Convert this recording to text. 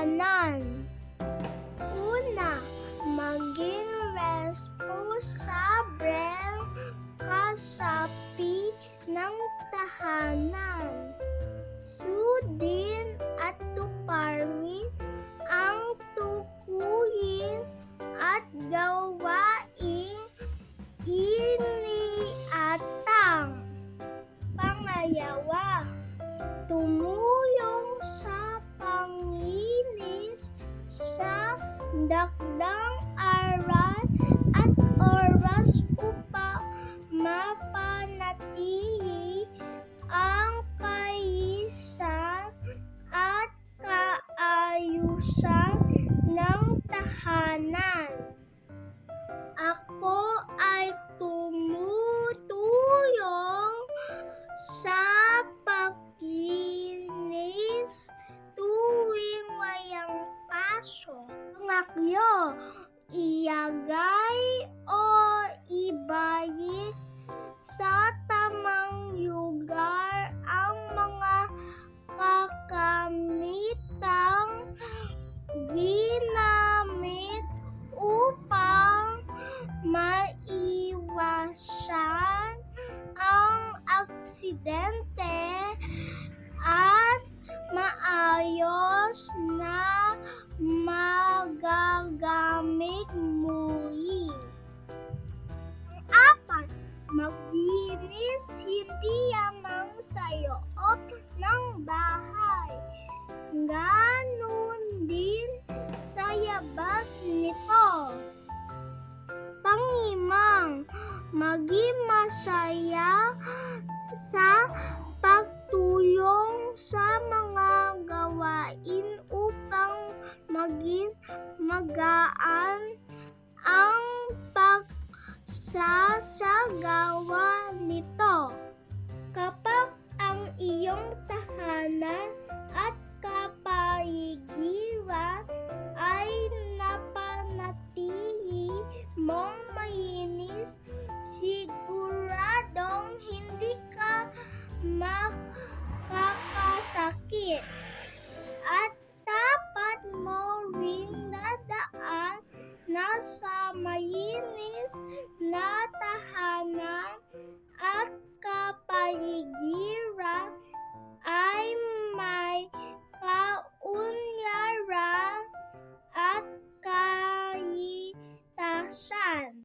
tahanan. Una, maging responsableng kasapi ng tahanan. Sundin at tuparin ang tukuyin at gawaing iniatang. Pangalawa, tumulong sa panglinis sa dagdag aral at oras upang mapanatili ang kaayusan at kaayusan ng tahanan. Ako ay tumutulong sa paglinis tuwing walang pasok. Pangatlo, ilagay o ibalik sa tamang lugar ang mga kakamitang ginamit upang maiwasan ang aksidente at maayos na magagamit muli. Apat, maglinis hindi lamang sa loob ng bahay, ganon din sa labas nito. Panglimang, maging masaya sa pagtulong sa mga gawain upang maging magaan ang pagsasagawa nito. Kapag ang iyong tahanan